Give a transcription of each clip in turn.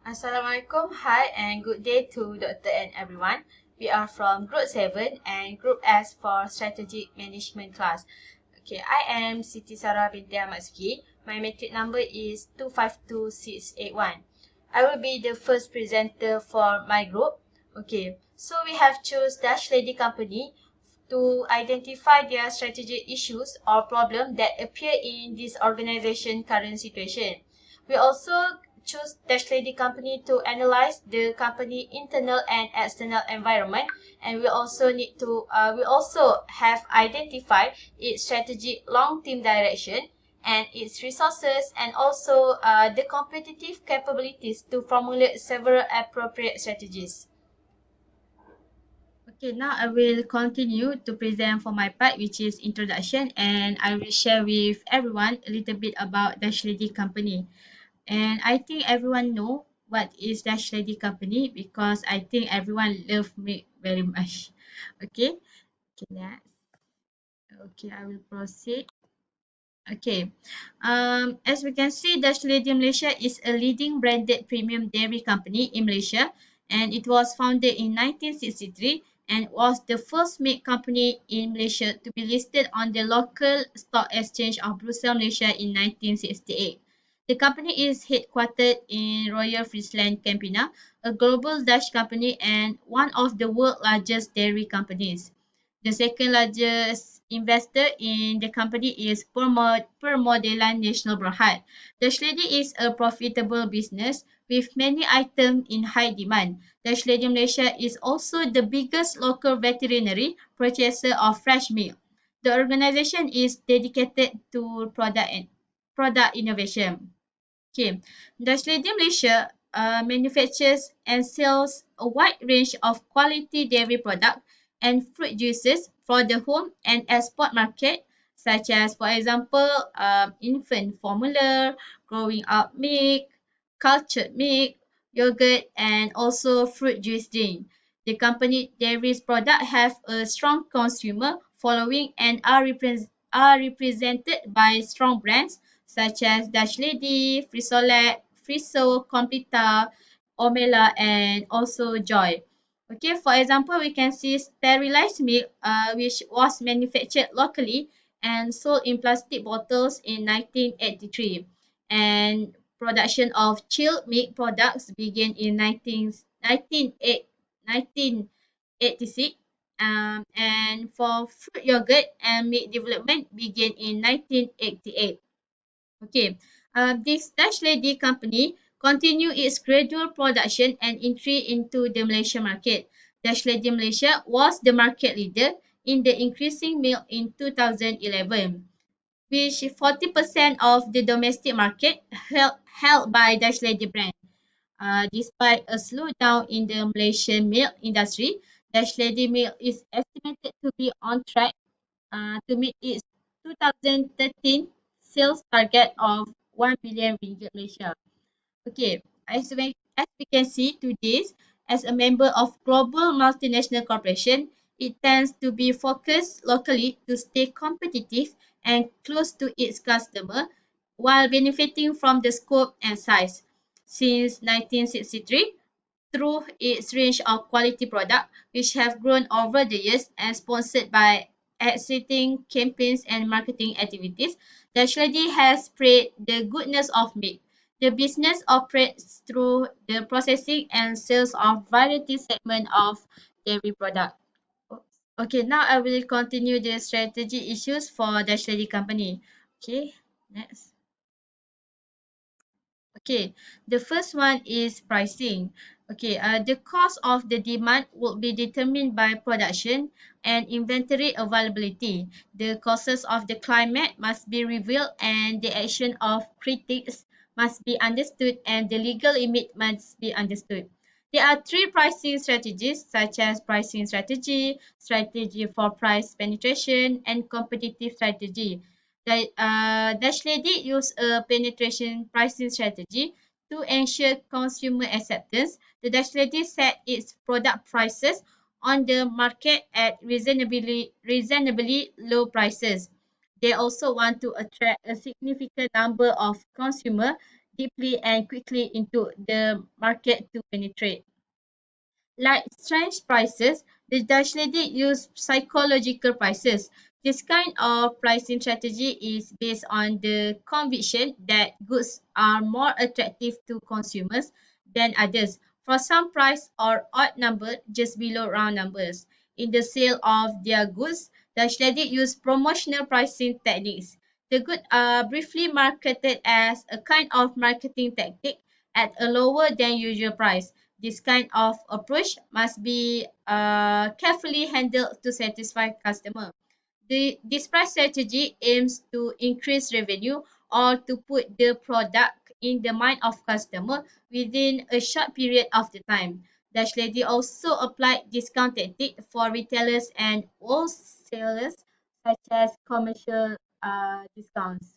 Assalamualaikum. Hi and good day to Dr. and everyone. We are from Group 7 and Group S for Strategic Management class. Okay, I am Siti Sarah binti Ahmad Suki. My matric number is 252681. I will be the first presenter for my group. Okay, so we have choose Dash Lady Company to identify their strategic issues or problem that appear in this organization current situation. We also choose Dash Lady Company to analyze the company internal and external environment, and we also have identified its strategic long-term direction and its resources and also the competitive capabilities to formulate several appropriate strategies. Okay, now I will continue to present for my part, which is introduction, and I will share with everyone a little bit about Dash Lady Company. And I think everyone know what is Dash Lady Company because I think everyone love me very much. Okay, okay, next. Okay, I will proceed. Okay, as we can see, Dash Lady Malaysia is a leading branded premium dairy company in Malaysia, and it was founded in 1963 and was the first milk company in Malaysia to be listed on the local stock exchange of Bursa Malaysia in 1968. The company is headquartered in Royal Friesland Campina, a global Dutch company and one of the world's largest dairy companies. The second largest investor in the company is Permodalan Nasional Berhad. Dutch Lady is a profitable business with many items in high demand. Dutch Lady Malaysia is also the biggest local veterinary purchaser of fresh milk. The organization is dedicated to product innovation. Okay, Dutch Lady Malaysia manufactures and sells a wide range of quality dairy products and fruit juices for the home and export market, such as, for example, infant formula, growing up milk, cultured milk, yogurt, and also fruit juice drink. The company dairy's products have a strong consumer following and are represented by strong brands such as Dutch Lady, Frisolet, Friso, Complita, Omela, and also Joy. Okay, for example, we can see sterilized milk, which was manufactured locally and sold in plastic bottles in 1983. And production of chilled milk products began in 1986. And for fruit yogurt and milk development began in 1988. Okay, this Dutch Lady company continue its gradual production and entry into the Malaysia market. Dutch Lady Malaysia was the market leader in the increasing milk in 2011, which 40% of the domestic market held by Dutch Lady brand. Despite a slowdown in the Malaysian milk industry, Dutch Lady Milk is estimated to be on track to meet its 2013 sales target of 1 billion ringgit Malaysia. Okay, as we can see today, as a member of global multinational corporation, it tends to be focused locally to stay competitive and close to its customer while benefiting from the scope and size. Since 1963, through its range of quality products, which have grown over the years and sponsored by exciting campaigns and marketing activities, the strategy has spread the goodness of milk. The business operates through the processing and sales of variety segment of dairy product. Okay, now I will continue the strategy issues for the strategy company. Okay, next. Okay, the first one is pricing. Okay, the cost of the demand will be determined by production and inventory availability. The causes of the climate must be revealed and the action of critics must be understood and the legal limit must be understood. There are three pricing strategies such as pricing strategy, strategy for price penetration, and competitive strategy. Dash Lady used a penetration pricing strategy to ensure consumer acceptance. The Dash Lady set its product prices on the market at reasonably low prices. They also want to attract a significant number of consumers deeply and quickly into the market to penetrate. Like strange prices, the Dutch lady used psychological prices. This kind of pricing strategy is based on the conviction that goods are more attractive to consumers than others for some price or odd number just below round numbers. In the sale of their goods, Dutch lady used promotional pricing techniques. The goods are briefly marketed as a kind of marketing tactic at a lower than usual price. This kind of approach must be carefully handled to satisfy customer. This price strategy aims to increase revenue or to put the product in the mind of customer within a short period of the time. Dutch Lady also applied discount tactic for retailers and wholesalers such as commercial discounts.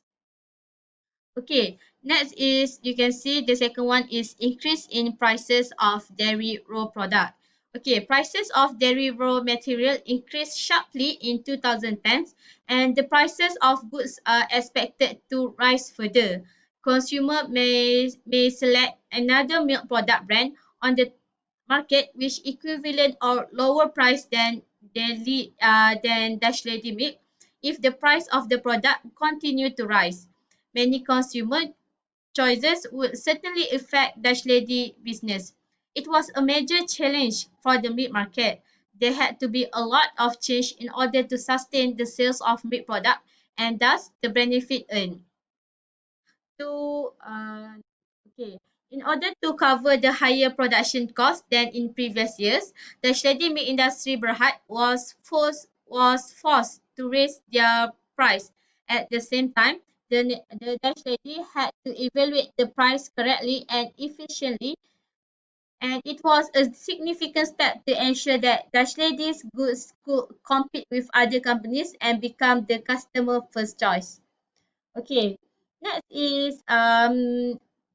Okay, next is you can see the second one is increase in prices of dairy raw product. Okay, prices of dairy raw material increased sharply in 2010 and the prices of goods are expected to rise further. Consumer may select another milk product brand on the market which equivalent or lower price than Dutch Lady milk if the price of the product continue to rise. Many consumer choices would certainly affect Dutch Lady business. It was a major challenge for the meat market. There had to be a lot of change in order to sustain the sales of meat product and thus the benefit earned to okay in order to cover the higher production cost than in previous years, the shredding meat industry Berhad was forced to raise their price. At the same time, the Dutch lady had to evaluate the price correctly and efficiently, and it was a significant step to ensure that Dutch ladies' goods could compete with other companies and become the customer first choice. Okay, next is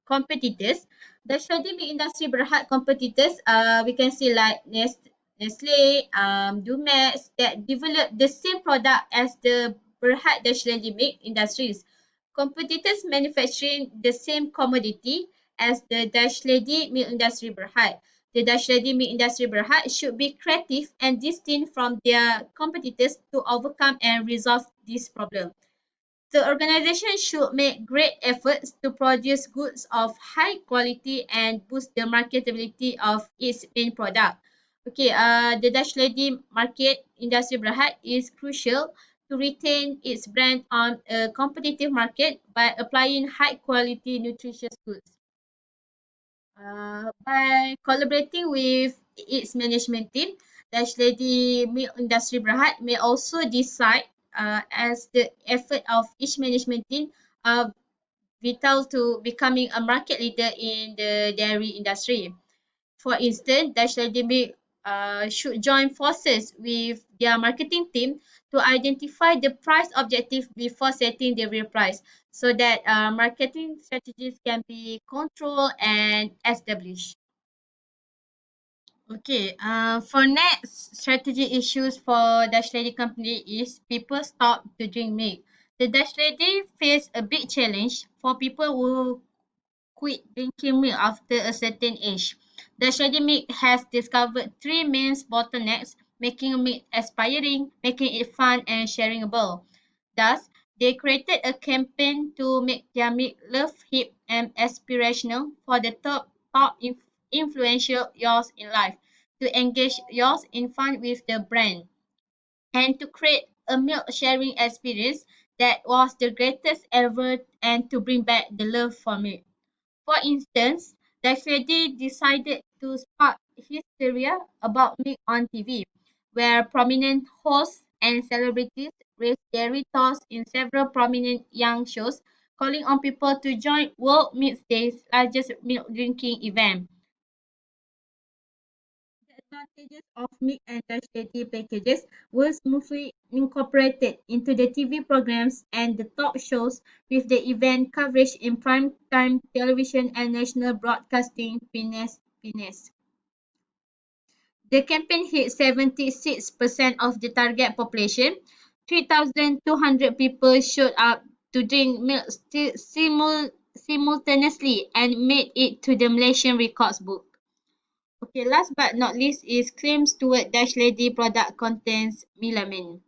competitors. The shredding meat industry berhad competitors. We can see like Nestle, Dumex that develop the same product as the berhad the shredding meat industries. Competitors manufacturing the same commodity as the Dutch Lady Milk Industry Berhad. The Dutch Lady Milk Industry Berhad should be creative and distinct from their competitors to overcome and resolve this problem. The organization should make great efforts to produce goods of high quality and boost the marketability of its main product. Okay, the Dutch Lady market industry Berhad is crucial to retain its brand on a competitive market by applying high quality nutritious goods. By collaborating with its management team, Dutch Lady Milk Industry Berhad may also decide as the effort of each management team are vital to becoming a market leader in the dairy industry. For instance, Dutch Lady Milk should join forces with their marketing team to identify the price objective before setting the real price so that marketing strategies can be controlled and established. Okay, for next strategy issues for Dutch Lady company is people stop to drink milk. The Dutch Lady face a big challenge for people who quit drinking milk after a certain age. Dutch Lady Milk has discovered three main bottlenecks, making milk expiring, making it fun, and shareable. Thus, they created a campaign to make their milk love hip and aspirational for the influential yours in life, to engage yours in fun with the brand, and to create a milk sharing experience that was the greatest ever and to bring back the love for milk. For instance, Dashedi decided to spark hysteria about milk on TV, where prominent hosts and celebrities raised dairy toast in several prominent young shows, calling on people to join World Milk Day's largest milk drinking event. The advantages of milk and Dashedi packages were smoothly incorporated into the TV programs and the talk shows with the event coverage in prime time television and national broadcasting finesse. The campaign hit 76% of the target population. 3,200 people showed up to drink milk simultaneously and made it to the Malaysian Records Book. Okay, last but not least is claims toward Dash Lady product contains melamine.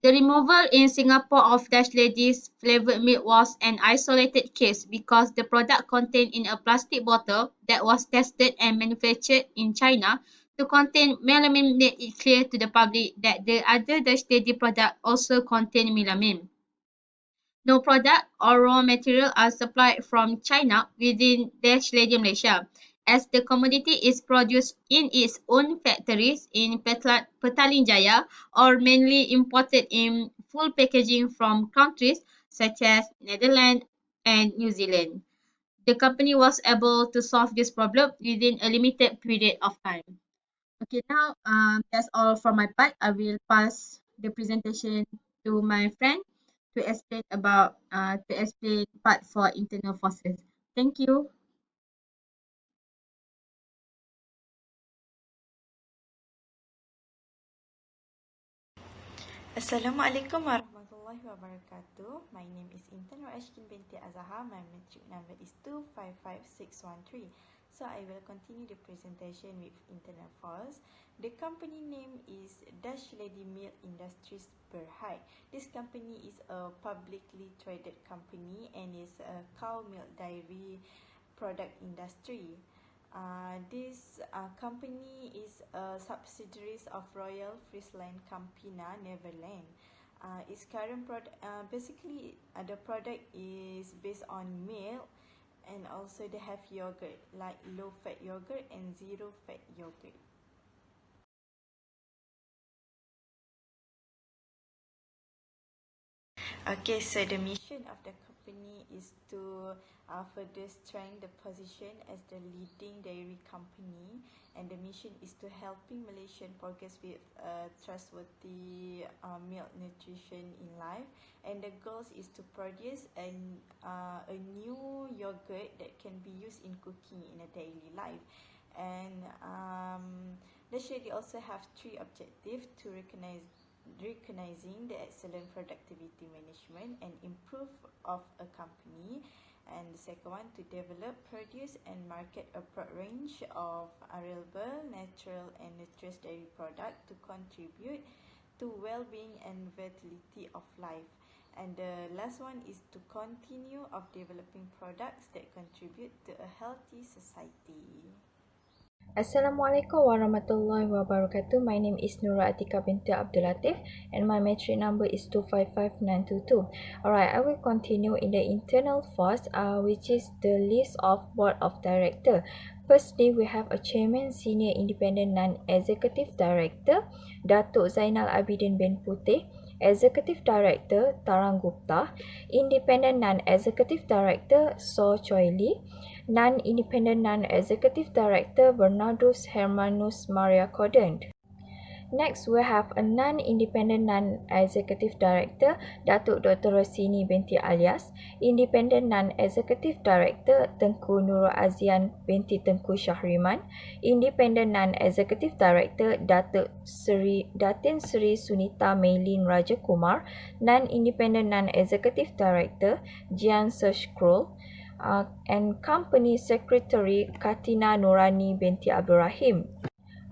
The removal in Singapore of Dash Lady's flavored milk was an isolated case because the product contained in a plastic bottle that was tested and manufactured in China to contain melamine made it clear to the public that the other Dash Lady product also contained melamine. No product or raw material are supplied from China within Dash Lady Malaysia, as the commodity is produced in its own factories in Petaling Jaya or mainly imported in full packaging from countries such as Netherlands and New Zealand. The company was able to solve this problem within a limited period of time. Okay, now that's all from my part. I will pass the presentation to my friend to explain part for internal forces. Thank you. Assalamualaikum warahmatullahi wabarakatuh. My name is Intan Rashkin binti Azahar. My matric number is 255613. So I will continue the presentation with internal force. The company name is Dash Lady Milk Industries Berhad. This company is a publicly traded company and is a cow milk dairy product industry. This company is a subsidiary of Royal Friesland Campina, Netherlands. Its current product, the product is based on milk, and also they have yogurt like low fat yogurt and zero fat yogurt. Okay, so the mission of the company is to further strengthen the position as the leading dairy company, and the mission is to helping Malaysian progress with trustworthy milk nutrition in life, and the goals is to produce a new yogurt that can be used in cooking in a daily life, and they should also have three objectives: to recognizing the excellent productivity management and improve of a company, and the second one, to develop, produce and market a broad range of reliable, natural and nutritious dairy product to contribute to well-being and vitality of life, and the last one is to continue of developing products that contribute to a healthy society. Assalamualaikum warahmatullahi wabarakatuh. My name is Nura Atika binti Abdul Latif and my matric number is 255922. Alright, I will continue in the internal force, which is the list of board of director. Firstly, we have a chairman, senior independent non-executive director, Datuk Zainal Abidin bin Putih. Executive Director Tarang Gupta, Independent Non-Executive Director So Choi Lee, Non-Independent Non-Executive Director Bernardus Hermanus Maria Codent. Next, we have a non-independent non-executive director, Datuk Dr. Rosini binti Alias. Independent non-executive director, Tengku Nurul Azian binti Tengku Syahriman. Independent non-executive director, Datin Seri Sunita Maylin Rajakumar. Non-independent non-executive director, Jian Seshkrul. And company secretary, Katina Nurani binti Abdul Rahim.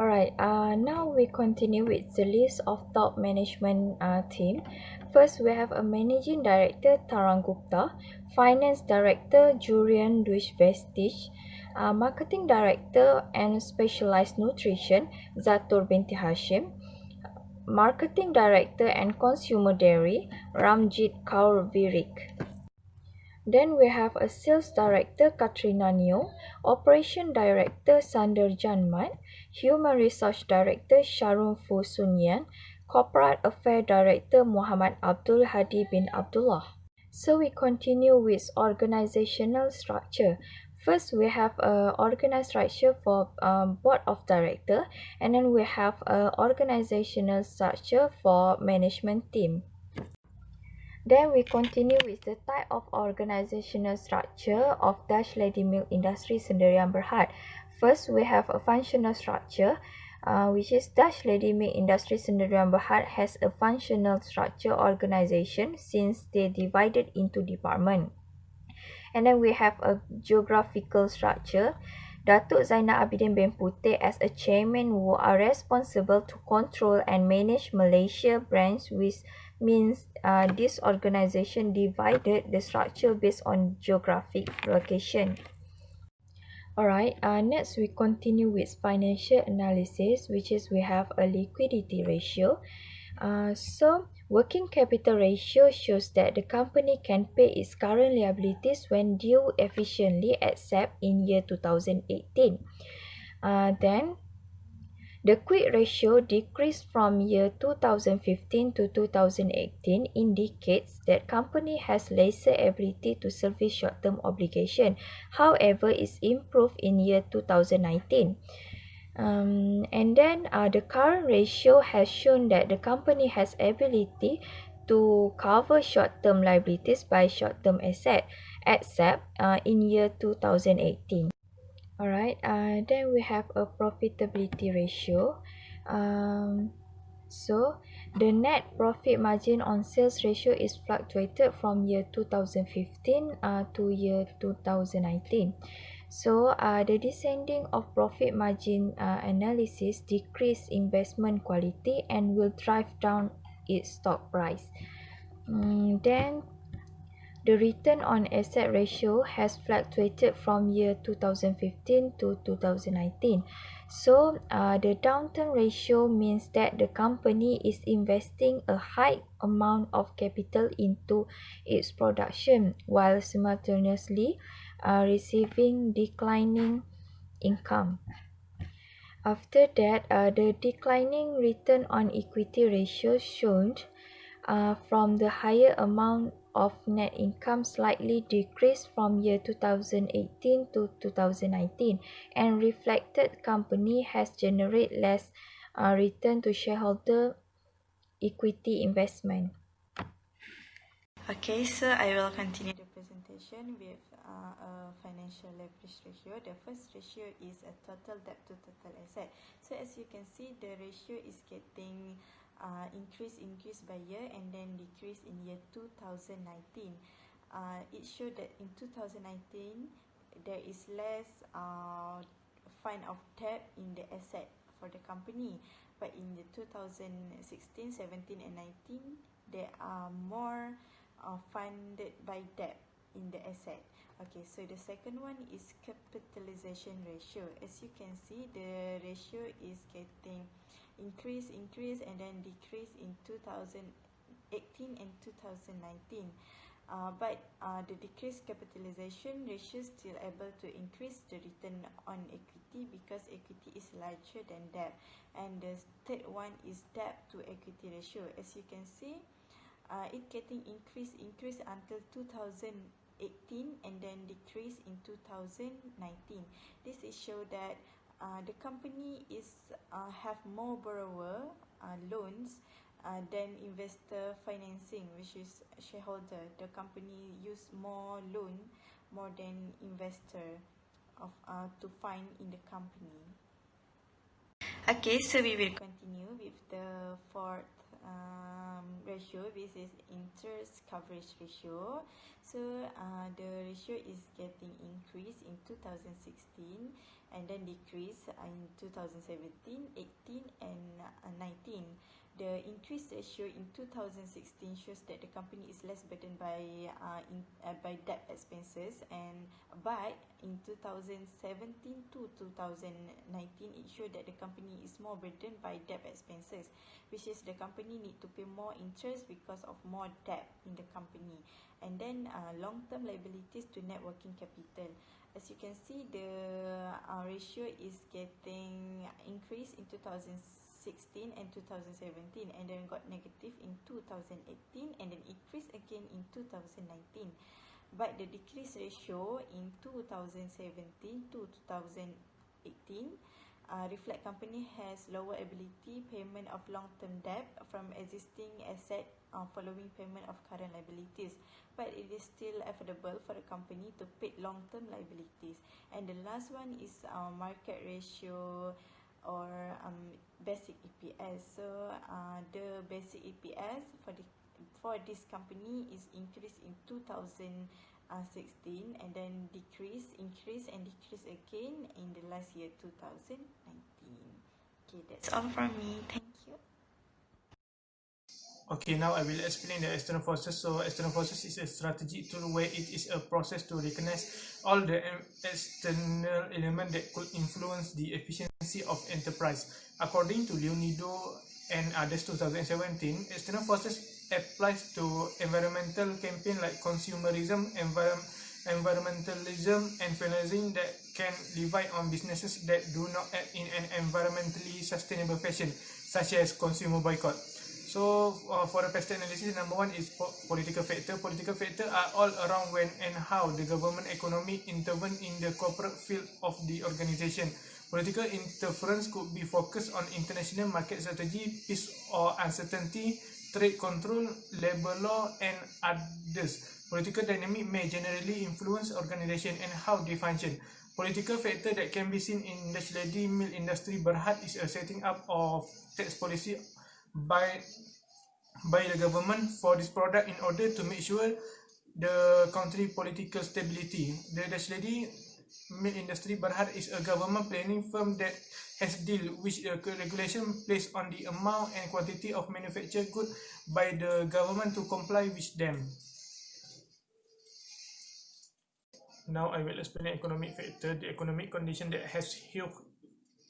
Alright, now we continue with the list of top management team. First, we have a managing director, Tarang Gupta, finance director, Jurian Duish Vestige, marketing director and specialized nutrition, Zatur binti Hashim, marketing director and consumer dairy, Ramjit Kaur Virik. Then we have a sales director, Katrina Neo, operation director, Sander Janmat, human resource director, Sharun Fu Sunyan, corporate affair director, Muhammad Abdul Hadi bin Abdullah. So we continue with organizational structure. First, we have a organized structure for board of director, and then we have a organizational structure for management team. Then we continue with the type of organizational structure of Dash Lady Milk Industry Sdn Berhad. First, we have a functional structure, which is Dash Lady Milk Industry Sdn Berhad has a functional structure organization since they divided into department. And then we have a geographical structure. Datuk Zainal Abidin bin Putih as a chairman who are responsible to control and manage Malaysia branch, which means this organisation divided the structure based on geographic location. Alright, next we continue with financial analysis, which is we have a liquidity ratio. So working capital ratio shows that the company can pay its current liabilities when due efficiently except in year 2018. Then the quick ratio decreased from year 2015 to 2018 indicates that company has lesser ability to service short-term obligation. However, it's improved in year 2019. And then the current ratio has shown that the company has ability to cover short-term liabilities by short-term asset, except in year 2018. Alright, then we have a profitability ratio. So the net profit margin on sales ratio is fluctuated from year 2015 to year 2019. So the descending of profit margin analysis decrease investment quality and will drive down its stock price. Then the return on asset ratio has fluctuated from year 2015 to 2019. So the downturn ratio means that the company is investing a high amount of capital into its production while simultaneously receiving declining income. After that, the declining return on equity ratio shown from the higher amount of net income slightly decreased from year 2018 to 2019 and reflected company has generated less return to shareholder equity investment. Okay, so I will continue the presentation with a financial leverage ratio. The first ratio is a total debt to total asset. So as you can see, the ratio is getting increase by year and then decrease in year 2019. It showed that in 2019 there is less fund of debt in the asset for the company, but in the 2016, 17 and 19 there are more funded by debt in the asset. Okay, so the second one is capitalization ratio. As you can see, the ratio is getting increase and then decrease in 2018 and 2019. But the decreased capitalization ratio still able to increase the return on equity because equity is larger than debt. And the third one is debt to equity ratio. As you can see, it getting increase until 2018 and then decrease in 2019. This is show that the company is have more borrower loans than investor financing, which is shareholder. The company use more loan more than investor of to find in the company. Okay, so we will continue with the fourth ratio. This is interest coverage ratio. So the ratio is getting increase in 2016 and then decrease in 2017, 18 and 19. The increased ratio in 2016 shows that the company is less burdened by debt expenses, and but in 2017 to 2019 it showed that the company is more burdened by debt expenses, which is the company need to pay more interest because of more debt in the company. And then long-term liabilities to net working capital. As you can see, the ratio is getting increased in 2016 and 2017 and then got negative in 2018 and then increased again in 2019. But the decrease ratio in 2017 to 2018 reflect company has lower ability payment of long-term debt from existing asset following payment of current liabilities, but it is still affordable for the company to pay long-term liabilities. And the last one is market ratio or basic EPS. So the basic EPS for this company is increased in 2018 2016, and then increase and decrease again in the last year 2019. Okay, that's all from me. Thank you. Okay, now I will explain the external forces. So external forces is a strategic tool where it is a process to recognize all the external elements that could influence the efficiency of enterprise. According to Leonido and others 2017, external forces applies to environmental campaign like consumerism, environmentalism, and financing that can rely on businesses that do not act in an environmentally sustainable fashion, such as consumer boycott. So for the past analysis, number one is political factor. Political factor are all around when and how the government economy intervene in the corporate field of the organization. Political interference could be focused on international market strategy, peace or uncertainty, trade control, labor law, and others. Political dynamic may generally influence organization and how they function. Political factor that can be seen in Dutch lady mill industry Berhad is a setting up of tax policy by the government for this product in order to make sure the country political stability. The Dutch lady mill industry Berhad is a government planning firm that has deal with the regulation placed on the amount and quantity of manufactured goods by the government to comply with them. Now I will explain the economic factor, the economic condition that has huge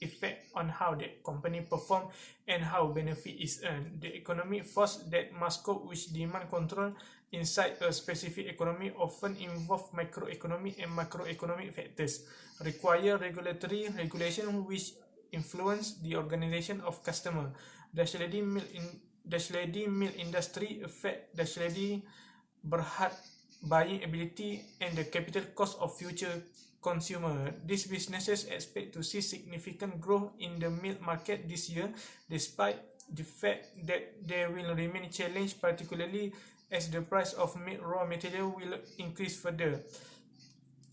effect on how the company perform and how benefit is earned. The economic force that must cope with demand control inside a specific economy often involve microeconomic and macroeconomic factors, require regulation which influence the organization of customer. Dutch lady mill industry affect Dutch lady Berhad buying ability and the capital cost of future consumer. These businesses expect to see significant growth in the milk market this year, despite the fact that they will remain challenged, particularly as the price of milk raw material will increase further.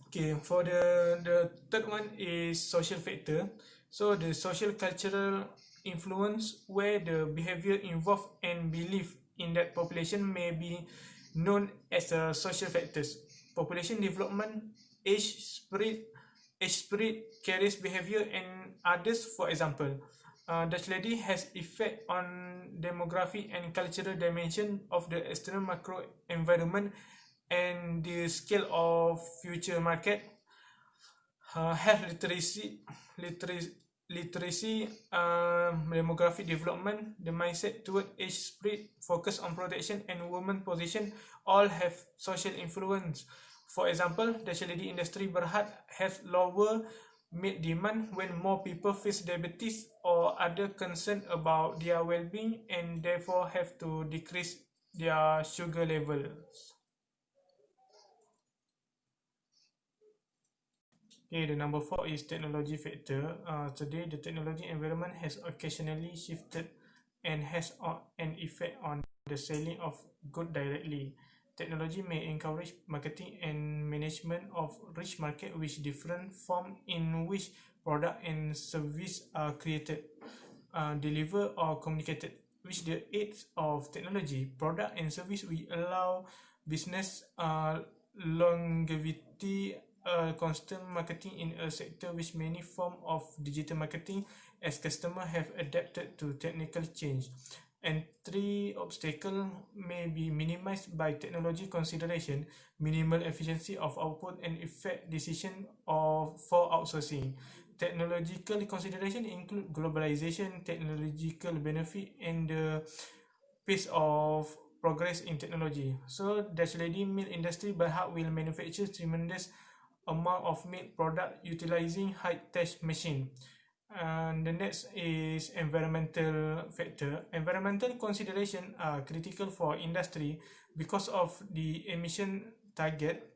Okay, for the third one is social factor. So the social cultural influence where the behavior involved and belief in that population may be known as social factors. Population development, age spirit, carries behavior and others. For example, Dutch lady has effect on demography and cultural dimension of the external macro environment and the scale of future market. Health literacy, demographic development, the mindset toward age spread, focus on protection, and women position all have social influence. For example, the lady industry Berhad has lower milk demand when more people face diabetes or other concern about their well-being and therefore have to decrease their sugar levels. Okay, the number 4 is technology factor. Today, the technology environment has occasionally shifted and has an effect on the selling of goods directly. Technology may encourage marketing and management of rich market with different forms in which product and service are created, delivered or communicated. With the aid of technology, product and service will allow business longevity, constant marketing in a sector with many forms of digital marketing as customers have adapted to technical change. Entry obstacle may be minimized by technology consideration, minimal efficiency of output, and effect decision for outsourcing. Technological consideration include globalization, technological benefit, and the pace of progress in technology. So, Dutch lady mill industry Berhad will manufacture tremendous amount of milk product utilizing high-tech machine. And the next is environmental factor. Environmental consideration are critical for industry because of the emission target,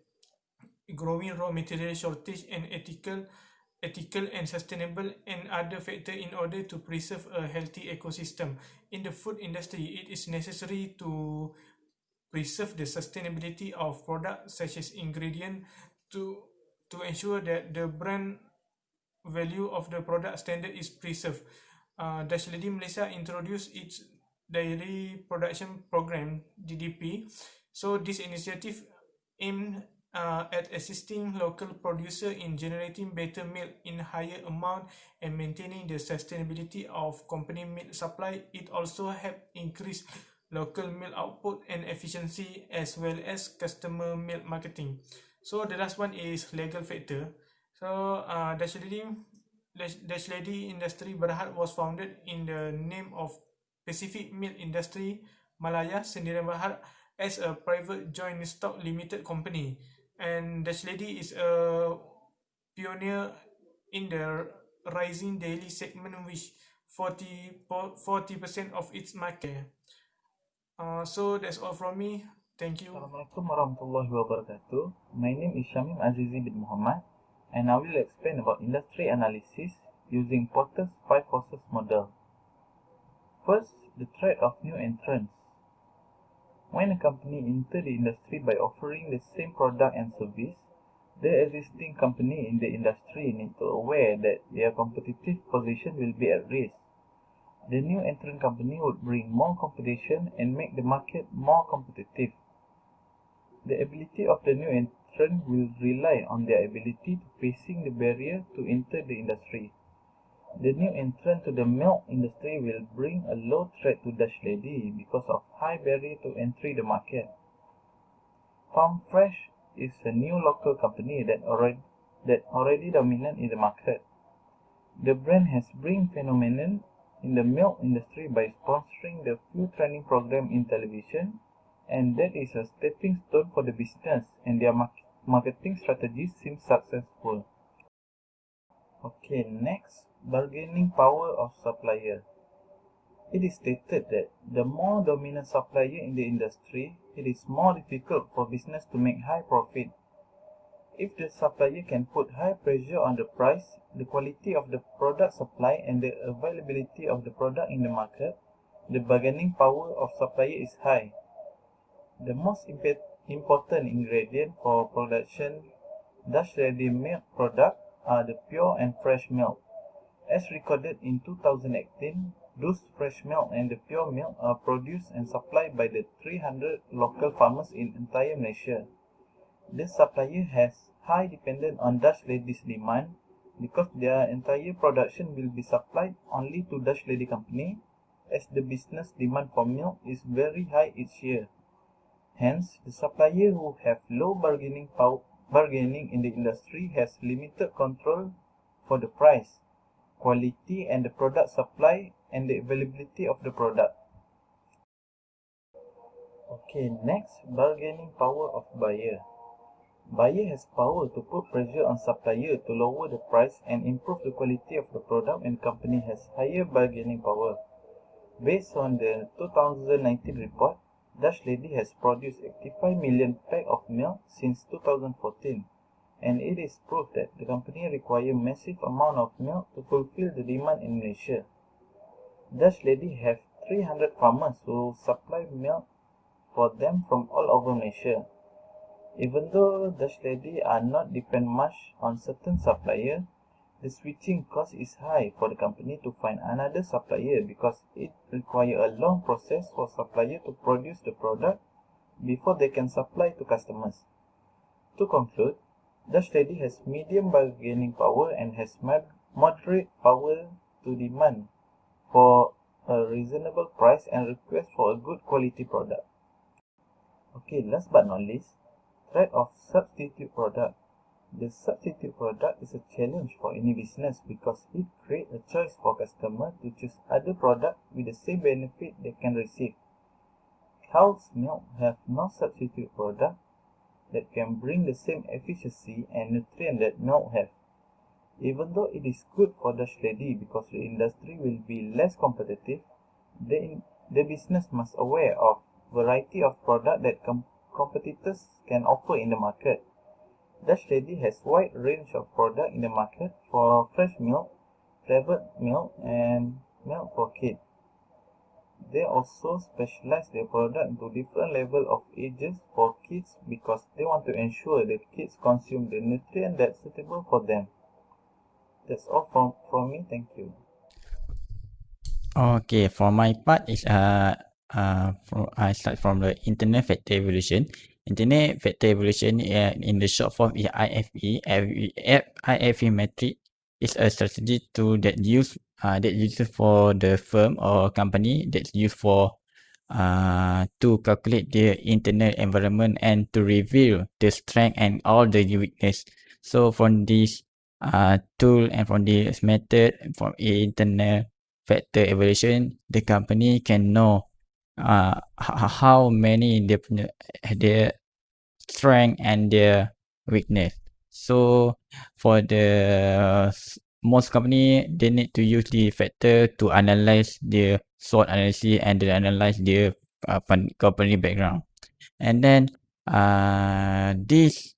growing raw material shortage, and ethical and sustainable and other factors in order to preserve a healthy ecosystem. In the food industry, it is necessary to preserve the sustainability of products such as ingredient to ensure that the brand value of the product standard is preserved. Dutch lady Malaysia introduced its dairy production program (DDP). So this initiative aimed at assisting local producer in generating better milk in higher amount and maintaining the sustainability of company milk supply. It also helped increase local milk output and efficiency as well as customer milk marketing. So the last one is legal factor. So Dash Lady Industri Berhad was founded in the name of Pacific Milk Industry Malaya Sendirian Berhad as a private joint stock limited company, and Dash Lady is a pioneer in the rising daily segment, which 40% of its market. So that's all from me. Thank you. Assalamualaikum warahmatullahi wabarakatuh. My name is Shamim Azizi bin Muhammad, and I will explain about industry analysis using Porter's 5 forces model. First, the threat of new entrants. When a company enters the industry by offering the same product and service, the existing company in the industry need to aware that their competitive position will be at risk. The new entrant company would bring more competition and make the market more competitive. The ability of the new entrant will rely on their ability to facing the barrier to enter the industry. The new entrant to the milk industry will bring a low threat to Dash Lady because of high barrier to entry the market. Farm Fresh is a new local company that already dominant in the market. The brand has bring phenomenon in the milk industry by sponsoring the few training program in television, and that is a stepping stone for the business, and their marketing strategies seem successful. Okay, next, bargaining power of supplier. It is stated that the more dominant supplier in the industry, it is more difficult for business to make high profit. If the supplier can put high pressure on the price, the quality of the product supply and the availability of the product in the market, the bargaining power of supplier is high. The most important ingredient for production Dash Ready milk product are the pure and fresh milk. As recorded in 2018, those fresh milk and the pure milk are produced and supplied by the 300 local farmers in entire Malaysia. The supplier has high dependence on Dash Lady's demand because their entire production will be supplied only to Dash Lady company, as the business demand for milk is very high each year. Hence, the supplier who have low bargaining in the industry has limited control for the price, quality and the product supply and the availability of the product. Okay, next, bargaining power of buyer. Buyer has power to put pressure on supplier to lower the price and improve the quality of the product, and company has higher bargaining power. Based on the 2019 report, Dash Lady has produced 85 million pack of milk since 2014, and it is proof that the company requires massive amount of milk to fulfill the demand in Malaysia. Dash Lady have 300 farmers who supply milk for them from all over Malaysia. Even though Dash Lady are not depend much on certain supplier, the switching cost is high for the company to find another supplier because it requires a long process for supplier to produce the product before they can supply to customers. To conclude, Dash Lady has medium bargaining power and has moderate power to demand for a reasonable price and request for a good quality product. Okay, last but not least, threat of substitute product. The substitute product is a challenge for any business because it creates a choice for customers to choose other product with the same benefit they can receive. Cow's milk have no substitute product that can bring the same efficiency and nutrient that milk have. Even though it is good for Dash Lady because the industry will be less competitive, the business must aware of variety of product that competitors can offer in the market. Dash Lady has wide range of product in the market for fresh milk, flavored milk, and milk for kids. They also specialize their product into different level of ages for kids because they want to ensure that kids consume the nutrient that's suitable for them. That's all from me. Thank you. Okay, for my part is I start from the internet factor evolution. Internet factor evaluation in the short form is IFE. IFE metric is a strategy tool that uses for the firm or company that's used for to calculate the internal environment and to reveal the strength and all the weakness. So from this tool and from this method, from internal factor evaluation, the company can know how many their strength and their weakness. So for the most company, they need to use the factor to analyze the SWOT analysis and to analyze the company background. And then this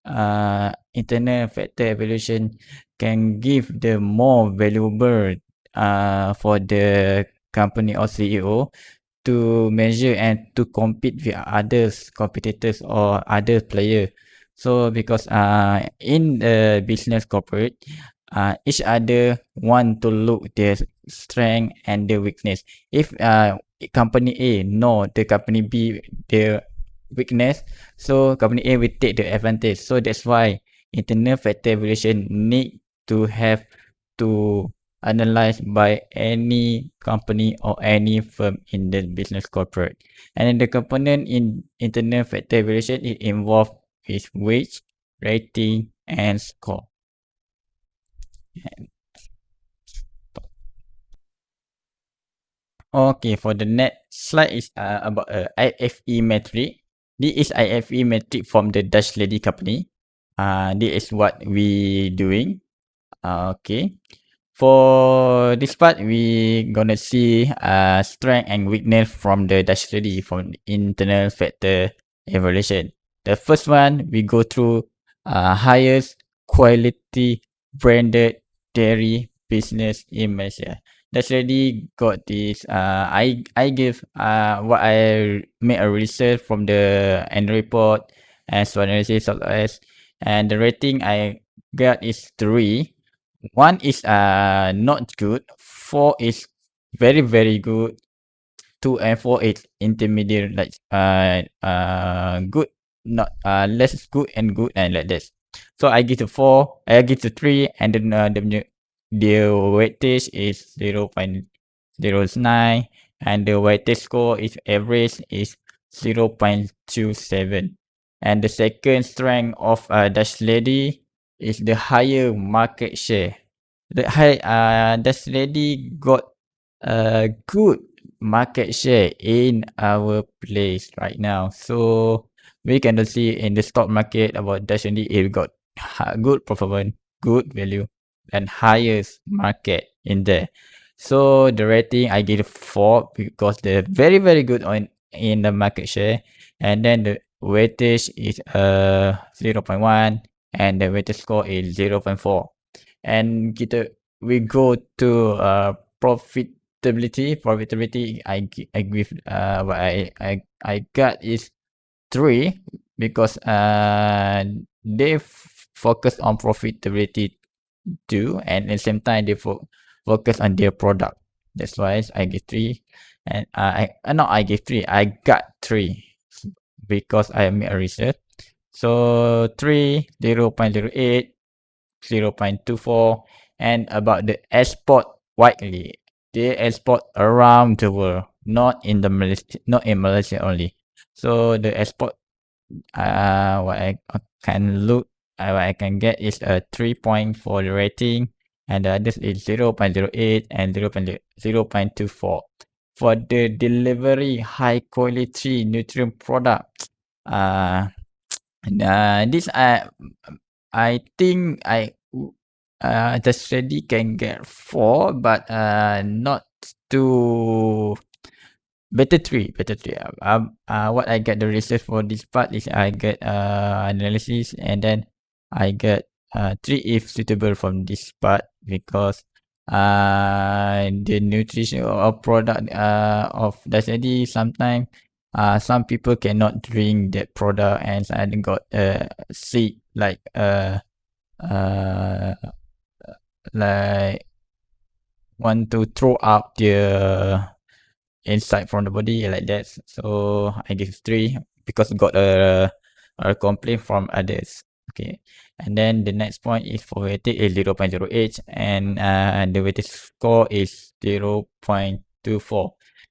internal factor evaluation can give the more valuable for the company or CEO to measure and to compete with others competitors or other player. So because in the business corporate, each other want to look their strength and their weakness. If company A know the company B their weakness, so company A will take the advantage. So that's why internal factor evaluation need to have to analyzed by any company or any firm in the business corporate. And then the component in internal factor evaluation it involved is wage, rating, and score. Okay, for the next slide is about IFE metric. This is IFE metric from the Dutch Lady company. This is what we doing. Okay. For this part, we gonna see strength and weakness from the Dutch study from internal factor evaluation. The first one, we go through highest quality branded dairy business in Malaysia. Dutch study got this. I give what I made a research from the annual report and SWOT analysis of us, and the rating I got is 3. 1 is not good, 4 is very very good, 2 and 4 is intermediate, like good, not less good and like this. So I give to 4, I give to 3, and then the weightage is 0.09, and the weightage score is average is 0.27. And the second strength of Dutch lady is the higher market share. The Dutch lady got a good market share in our place right now. So we can see in the stock market about Dutch lady it got good performance, good value, and highest market in there. So the rating I give 4 because they're very very good on in the market share, and then the weightage is 0.1 and the weightage score is 0.4. And we go to profitability. I give what I got is 3 because they focus on profitability too, and at the same time they focus on their product. That's why I give 3. And I give 3, I got 3 because I made a research. So 3, 0.08, 0.24, and about the export widely. They export around the world, not in Malaysia only. So the export what I can look what I can get is a 3 point for the rating, and the others is 0.08 and 0.24. For the delivery high quality nutrient product, this I think the study can get 4, but not too better 3. What I get the research for this part is I get analysis, and then I get 3 if suitable from this part because the nutrition or product of the study sometimes some people cannot drink that product, and I got sick like want to throw up the inside from the body like that. So I give 3 because got a or complaint from others. Okay, and then the next point is for weighted is 0.08, and the weighted score is 0.24.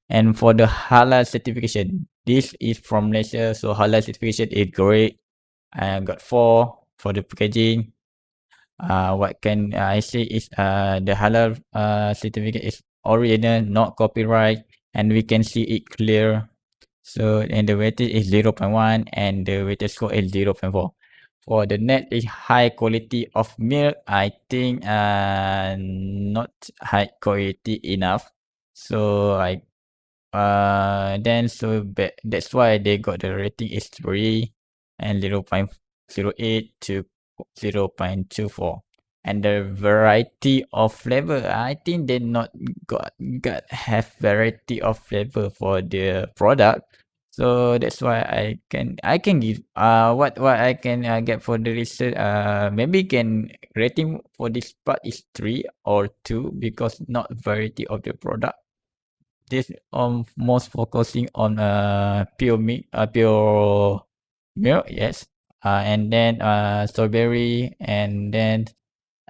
And for the halal certification, this is from Malaysia, so halal certification is great. I got 4 for the packaging. What can I say is the halal certificate is original, not copyright, and we can see it clear. So, and the weightage is 0.1 and the weightage score is 0.4. For the net is high quality of milk, I think not high quality enough. So that's why they got the rating is 3 and 0.08 to 0.24. And the variety of flavor, I think they not got have variety of flavor for the product. So that's why I can give what I can get for the research, maybe can rating for this part is 3 or 2 because not variety of the product. This most focusing on pure milk, yes. And then strawberry, and then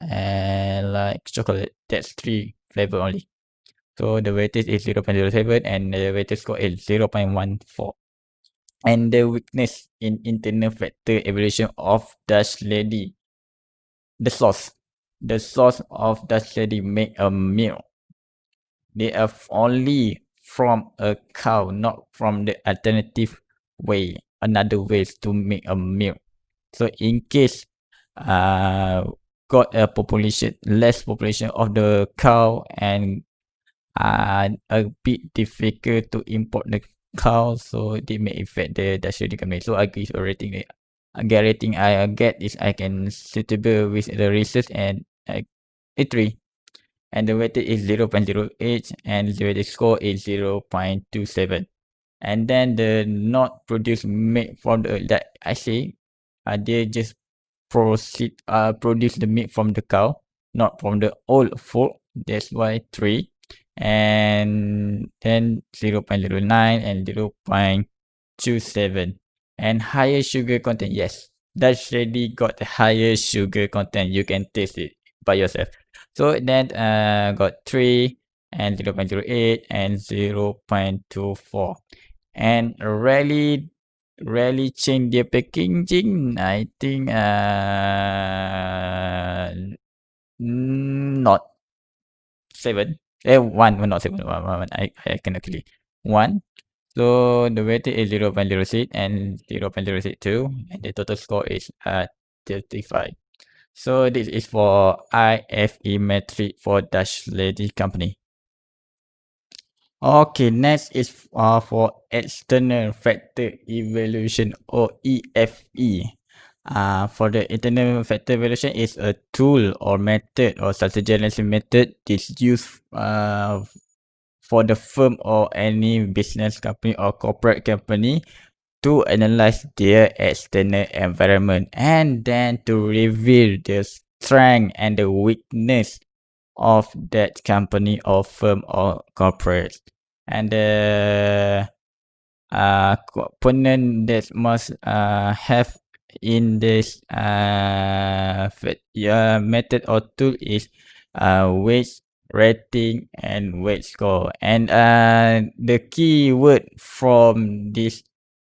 like chocolate. That's 3 flavor only. So the weightage is 0.07 and the weightage score is 0.14. And the weakness in internal factor evaluation of Dutch Lady. The source of Dutch Lady make a milk. They are only from a cow, not from the alternative way, another ways to make a milk. So in case got a less population of the cow, and a bit difficult to import the cow, so they may affect the Dutch company. So I give a rating. I get is I can suitable with the research, and a 3. And the weightage is 0.08 and the weightage score is 0.27. And then the not produced meat from the that I say they just produce the meat from the cow, not from the old food. That's why 3. And then 0.09 and 0.27. And higher sugar content, yes. That's really got the higher sugar content. You can taste it by yourself. So then got 3 and 0.08 and 0.24. And rarely change their packaging. I think not 7. 1, not 7. 1. I can actually 1. So the weightage is 0.06 and 0.062, and the total score is 35. So this is for IFE metric for Dutch Lady Company. Okay, next is for external factor evaluation, or EFE. For the internal factor evaluation is a tool or method or strategy analysis method is used for the firm or any business company or corporate company to analyze their external environment, and then to reveal the strength and the weakness of that company or firm or corporate. And the component that must have in this method or tool is weight, rating, and weight score. And the key word from this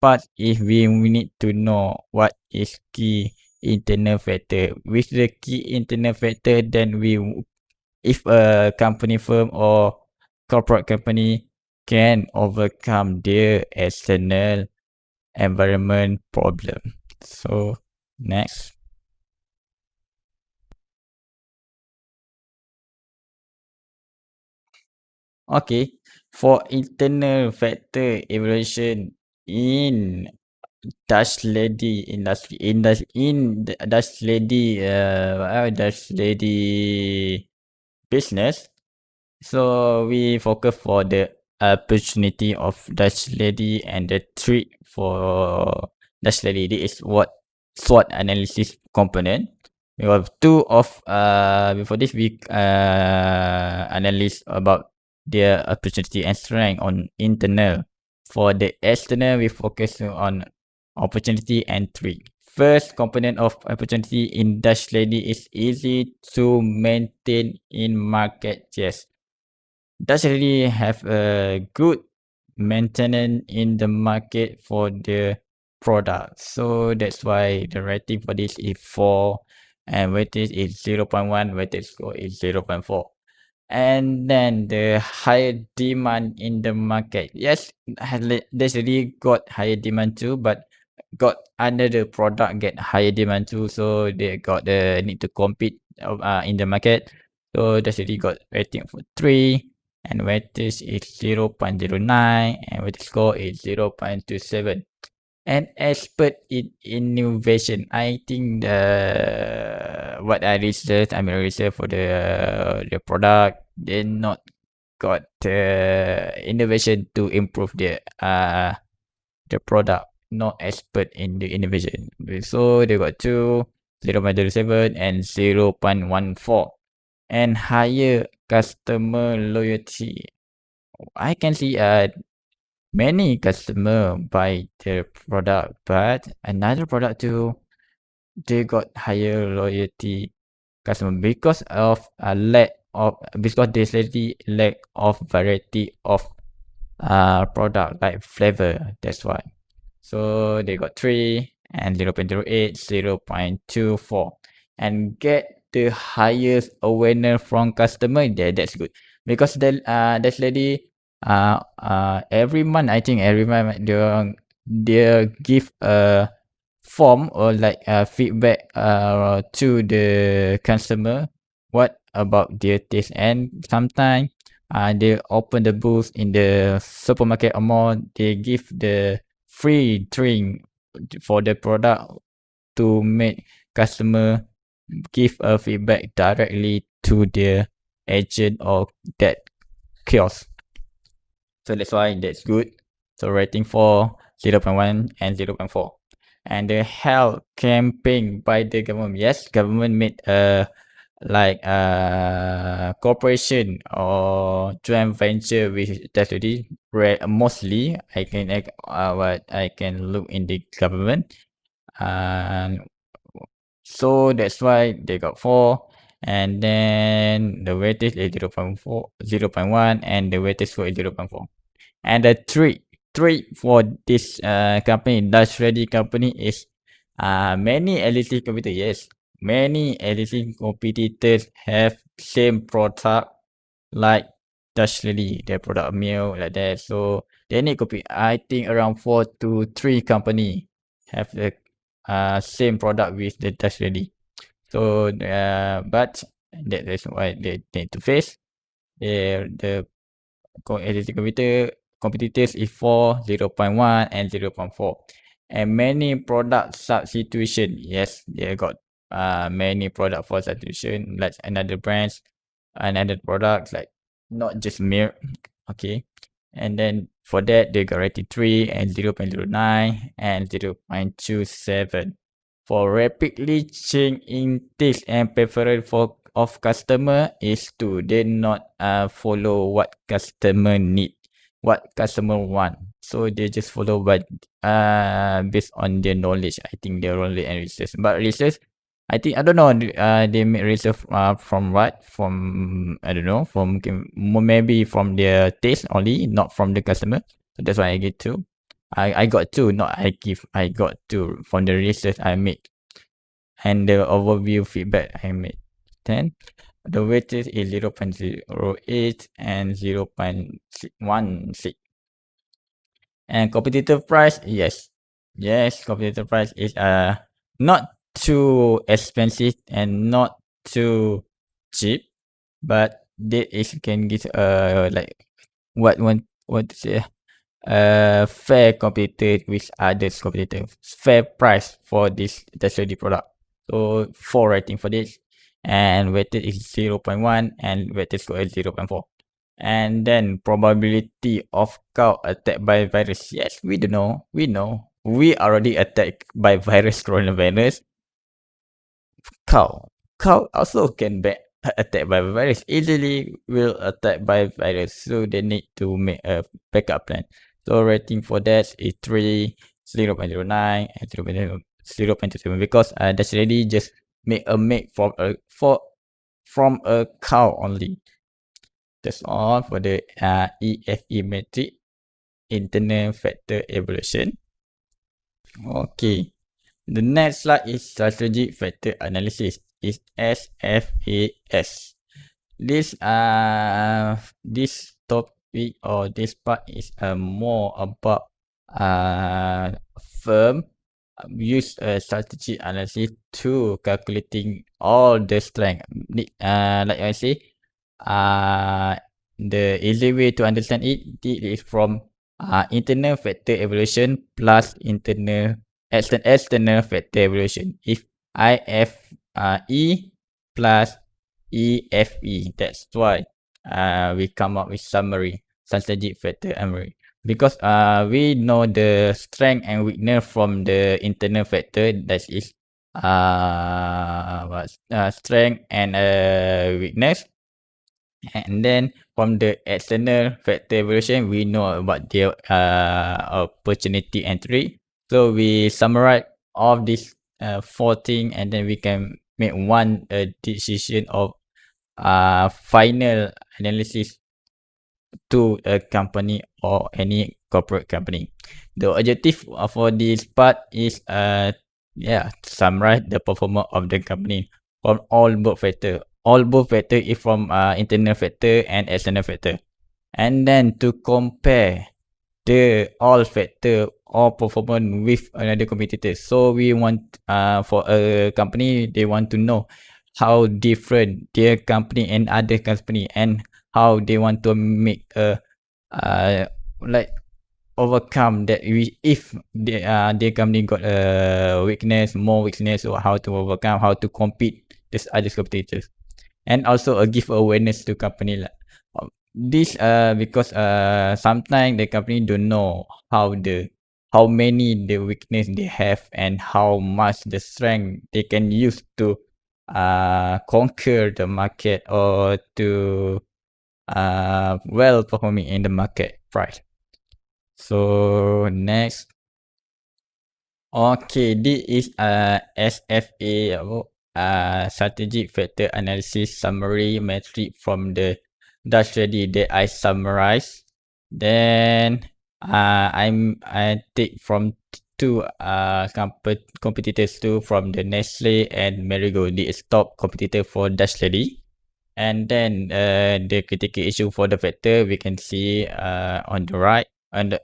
part is we need to know what is key internal factor. With the key internal factor, then if a company, firm, or corporate company can overcome their external environment problem. So next. Okay, for internal factor evaluation in Dutch Lady industry, in the Dutch Lady business. So we focus for the opportunity of Dutch Lady and the threat for Dutch Lady. This is what SWOT analysis component. We have 2 of before this we analyze about their opportunity and strength on internal. For the external, we focus on opportunity, and threat. First component of opportunity in Dutch Lady is easy to maintain in market. Yes, Dutch Lady have a good maintenance in the market for the product. So that's why the rating for this is 4 and weightage is 0.1, weightage score is 0.4. And then the higher demand in the market. Yes, Dutch Lady got higher demand too, but got another product get higher demand too, so they got the need to compete in the market. So Dutch Lady got rating for 3 and weightage is 0.09 and weightage score is 0.27. And expert in innovation, I think what I research, I'm a research for the product. They not got innovation to improve the product. Not expert in the innovation. So they got 2, 0.07 and 0.14. And higher customer loyalty. I can see many customer buy their product, but another product too, they got higher loyalty customer because of a lack of because there's already lack of variety of product like flavor. That's why. So they got 3 and 0.08, 0.24 and get the highest awareness from customer. That's good because that's already every month. I think every month they give a form or like a feedback to the customer what about their taste, and sometimes they open the booth in the supermarket or mall. They give the free drink for the product to make customer give a feedback directly to the agent or that kiosk. So that's why that's good. So rating for 0.1 and 0.4. And the health campaign by the government. Yes, government made like corporation or joint venture with Tesla. Mostly what I can look in the government. And so that's why they got 4. And then the weightage is 0.4, 0.1 and the weightage score is 0.4. And the three for this company, Dutch Ready company, is many LEC competitors. Yes, many LEC competitors have same product like Dutch Ready, their product meal like that. So they need compete. I think around 4 to 3 company have the same product with the Dutch Ready. So but that's why they need to face the LEC competitors is 4, 0.1 and 0.4. And many product substitution. Yes, they got many product for substitution like another brands, another products like not just milk. Okay. And then for that they got rated 3 and 0.09 and 0.27. For rapidly changing taste and preference for of customer is to they not follow what customer need, what customer want. So they just follow what based on their knowledge. I think their knowledge and research. But research, I think I don't know. They make research from what? From I don't know. From maybe from their taste only, not from the customer. So that's why I get 2. I got 2. Not I give. I got 2 from the research I made and the overview feedback I made. Then the weightage is 0.08 and 0.16. And competitive price, yes. Yes, competitive price is not too expensive and not too cheap, but they is can get like what to say fair competitor with others competitors. Fair price for this tertiary product. So 4 rating for this. And weighted is 0.1 and weighted score is 0.4. And then probability of cow attacked by virus. Yes, we don't know. We know. We already attacked by virus coronavirus. Cow also can be attacked by virus. Easily will attack by virus. So they need to make a backup plan. So rating for that is 3, 0.09 and 0.07 because Dash Ready just make a make from a cow only. That's all for the EFE metric, internal factor evaluation. Okay. The next slide is strategic factor analysis. Is SFAS. This topic or this part is more about firm use a strategy analysis to calculating all the strength. Like I say, the easy way to understand it is from internal factor evaluation plus external factor evaluation. If IFE plus EFE, that's why we come up with strategic factor summary. Because we know the strength and weakness from the internal factor, that is strength and weakness. And then from the external factor evaluation, we know about their opportunity entry. So we summarize all of these 4 things, and then we can make one decision of final analysis to a company or any corporate company. The objective for this part is to summarize the performance of the company from all both factor. All both factor is from internal factor and external factor. And then to compare the all factor or performance with another competitor. So we want for a company, they want to know how different their company and other company, and how they want to make a like overcome that if their company got a more weakness, or how to overcome, how to compete with other competitors. And also give awareness to company this because sometimes the company don't know how many the weakness they have and how much the strength they can use to conquer the market or to well performing in the market price. So next, okay, this is SFA strategic factor analysis summary metric from the Dash Ready that I summarize. Then I take from two competitors too, from the Nestle and Marigold. The top competitor for Dash Ready. And then the critical issue for the factor we can see on the right, and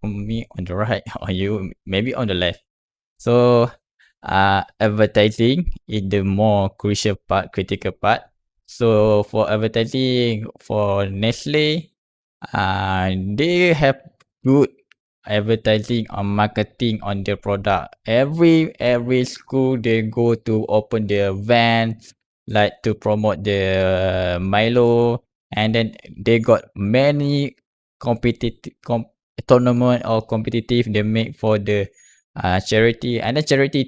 me on the right, or you maybe on the left. So advertising is the more critical part. So for advertising for Nestle, they have good advertising or marketing on their product. Every school they go to open their vans, like to promote the Milo, and then they got many competitive tournament or competitive they make for the charity, and then charity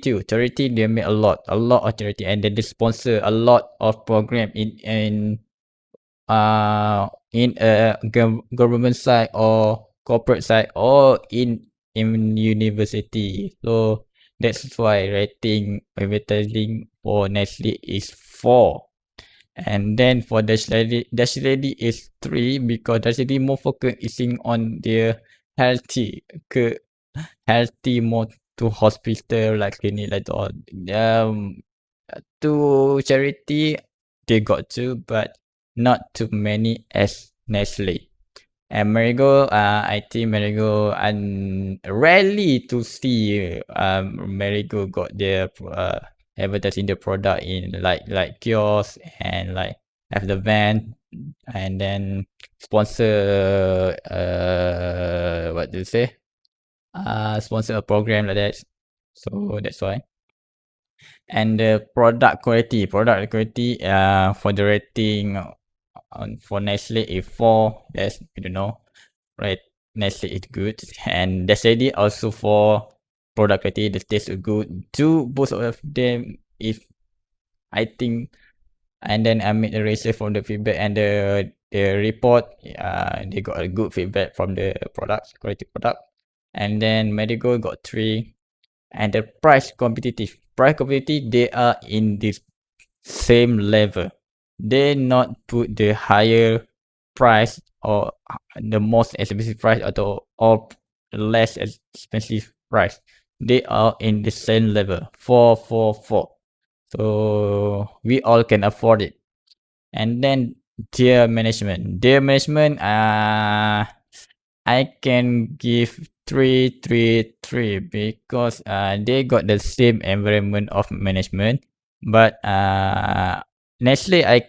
they make a lot of charity, and then they sponsor a lot of program in a government side or corporate side or in university. So that's why rating advertising for Nestle is 4. And then for Dash Ready is 3, because Dash Ready more focusing on their healthy more to hospital, like clinic, like all. To charity they got to, but not too many as Nestle. And Marigold, I think Marigold, and rarely to see Marigold got their advertising the product in like kiosk, and like have the van, and then sponsor what do you say? Sponsor a program like that. So that's why. And the product quality for the rating for Nestle is 4. That's, I don't know, right? Nestle is good, and Dash Ready also for product quality. The taste is good. Both of them, if I think. And then I made the research from the feedback and the report. They got a good feedback from the quality product. and then Marigold got 3, and the price competitive. They are in this same level. They not put the higher price or the most expensive price or less expensive price. They are in the same level, 444. So we all can afford it. And then their management. I can give 3 because they got the same environment of management, but Nestle I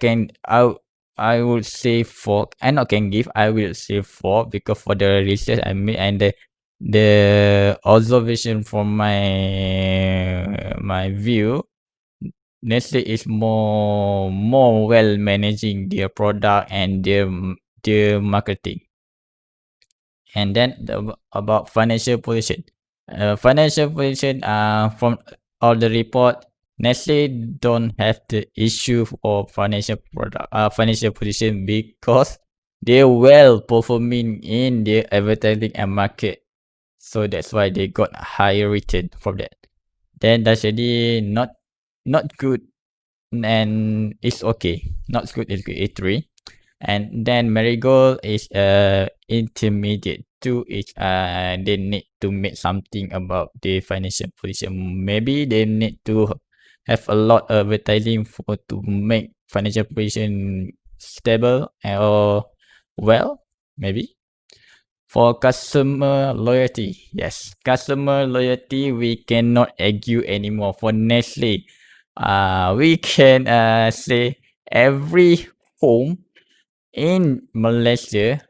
would say 4. I not can give, I will say 4 because for the research I made and the observation from my view, Nestle is more well managing their product and their marketing. And then about financial position. From all the report, Nestle don't have the issue of financial position because they're well performing in their advertising and market. So that's why they got a higher return from that. Then that's already not good and it's okay. Not good, it's good, A3. And then Marigold is intermediate. 2 is they need to make something about the financial position. Maybe they need to have a lot of advertising to make financial position stable or well, maybe. For customer loyalty, yes, customer loyalty we cannot argue anymore. For Nestle, we can say every home in Malaysia,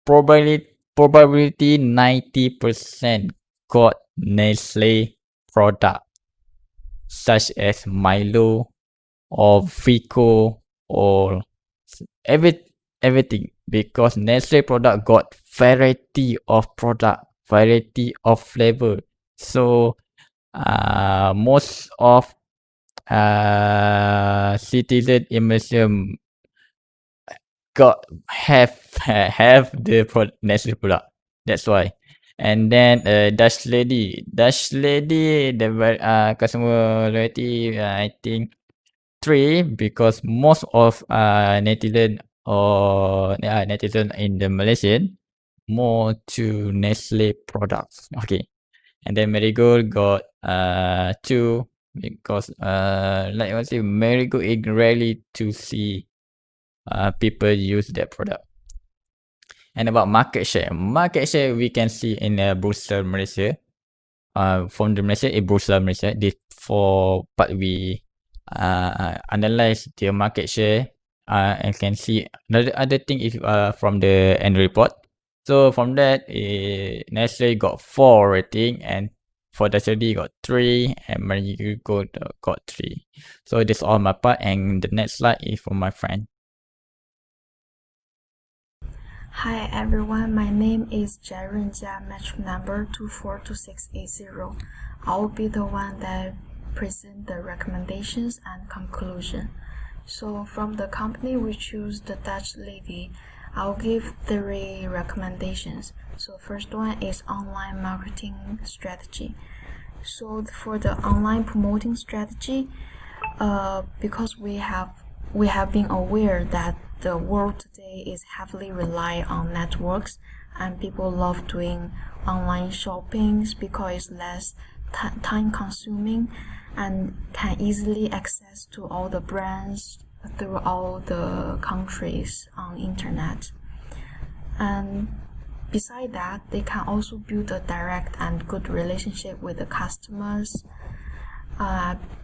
probability 90% got Nestle product such as Milo or Fico or everything because Nestle product got variety of product, variety of flavor. So most of citizen in Malaysia have the Nestle product. That's why. And then Dutch Lady, the customer loyalty, I think 3 because most of netizen in the Malaysian more to Nestle products. Okay. And then Marigold got 2 because like I say, Marigold is rarely to see people use that product. And about market share we can see in Bursa Malaysia. From the Malaysia, Bursa Malaysia, this for but we analyze their market share and can see other thing is from the annual report. So from that, Nestle got 4 rating and for Dutch Lady got 3 and Marigold got 3. So that's all my part and the next slide is from my friend. Hi everyone, my name is Jaren Jia, match number 242680. I will be the one that present the recommendations and conclusion. So from the company we choose the Dutch Lady, I'll give 3 recommendations. So first one is online marketing strategy. So for the online promoting strategy, because we have been aware that the world today is heavily rely on networks and people love doing online shoppings because it's less time consuming and can easily access to all the brands through all the countries on internet. And beside that, they can also build a direct and good relationship with the customers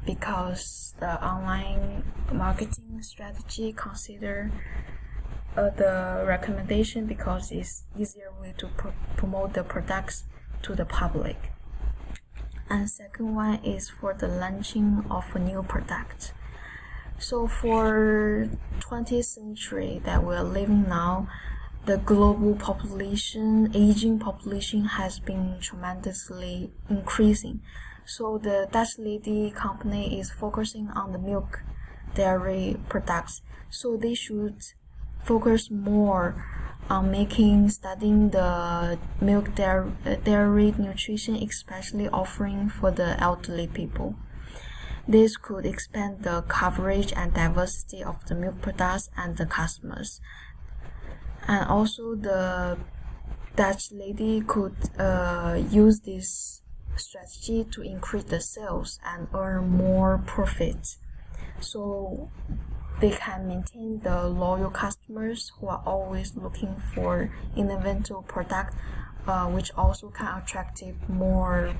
because the online marketing strategy consider the recommendation because it's easier way to promote the products to the public. And second one is for the launching of a new product. So for 20th century that we're living now, the global population, aging population has been tremendously increasing. So the Dutch Lady company is focusing on the milk dairy products. So they should focus more studying the milk dairy nutrition, especially offering for the elderly people. This could expand the coverage and diversity of the milk products and the customers. And also the Dutch lady could use this strategy to increase the sales and earn more profit. So they can maintain the loyal customers who are always looking for innovative product, which also can attract more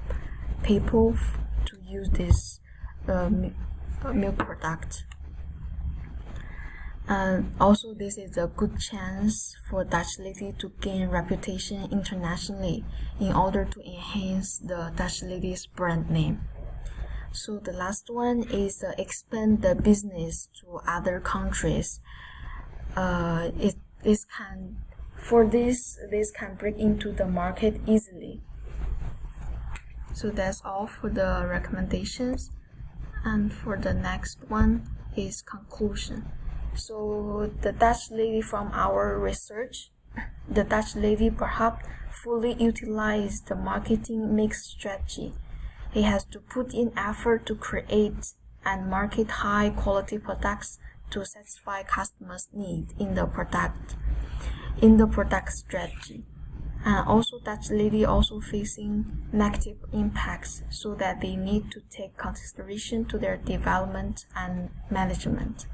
people to use this milk product. And also this is a good chance for Dutch lady to gain reputation internationally in order to enhance the Dutch lady's brand name. So the last one is expand the business to other countries. This can break into the market easily. So that's all for the recommendations. And for the next one is conclusion. So the Dutch lady from our research, the Dutch lady perhaps fully utilized the marketing mix strategy. He has to put in effort to create and market high quality products to satisfy customers' need in the product strategy. And also Dutch lady also facing negative impacts, so that they need to take consideration to their development and management.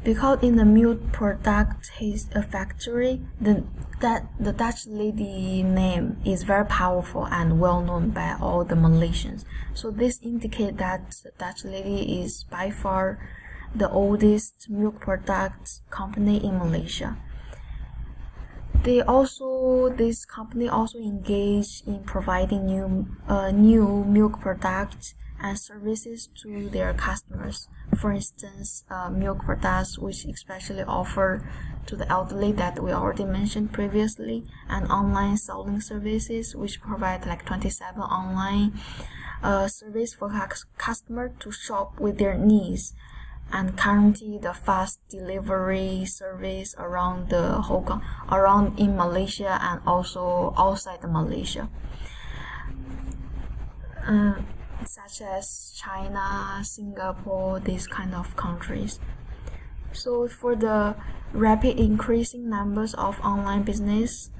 Because in the milk product factory, the Dutch lady name is very powerful and well known by all the Malaysians. So this indicates that Dutch lady is by far the oldest milk product company in Malaysia. This company also engage in providing new milk products and services to their customers. For instance, milk products which especially offer to the elderly that we already mentioned previously, and online selling services which provide like 27 online service for customer to shop with their needs, and guarantee the fast delivery service around in Malaysia and also outside Malaysia, such as China, Singapore, these kind of countries. So for the rapid increasing numbers of online business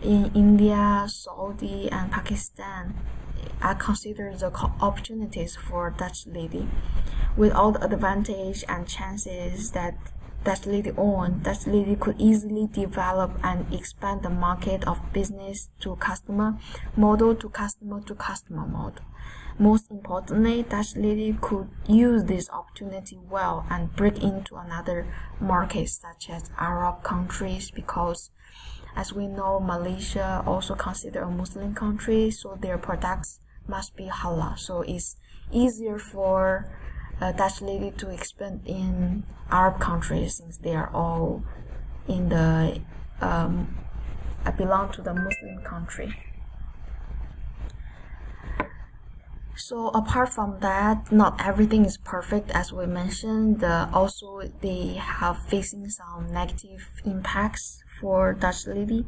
in India, Saudi, and Pakistan, I consider the opportunities for Dutch lady. With all the advantage and chances that Dutch lady own, Dutch lady could easily develop and expand the market of business to customer model to customer to customer model. Most importantly, Dutch lady could use this opportunity well and break into another market such as Arab countries, because as we know, Malaysia also considered a Muslim country, so their products must be halal. So it's easier for Dutch lady to expand in Arab countries, since they are all in the belong to the Muslim country. So apart from that, not everything is perfect, as we mentioned. Also, they have facing some negative impacts for Dutch lady.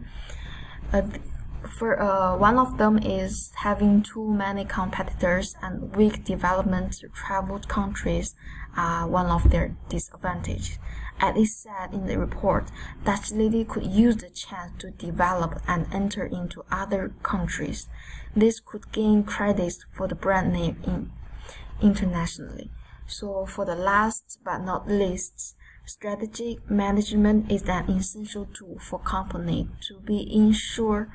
One of them is having too many competitors and weak development to traveled countries are one of their disadvantages. As it said in the report, Dutch lady could use the chance to develop and enter into other countries. This could gain credits for the brand name internationally. So for the last but not least, strategic management is an essential tool for company to be ensure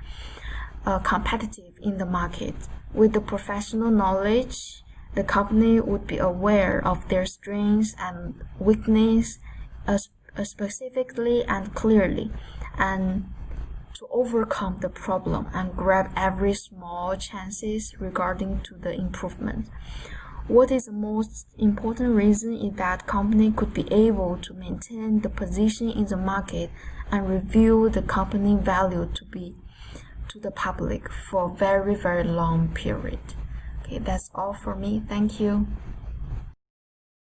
competitive in the market. With the professional knowledge, the company would be aware of their strengths and weaknesses specifically and clearly, and to overcome the problem and grab every small chances regarding to the improvement. What is the most important reason is that company could be able to maintain the position in the market and reveal the company value to the public for a very, very long period. Okay, that's all for me. Thank you.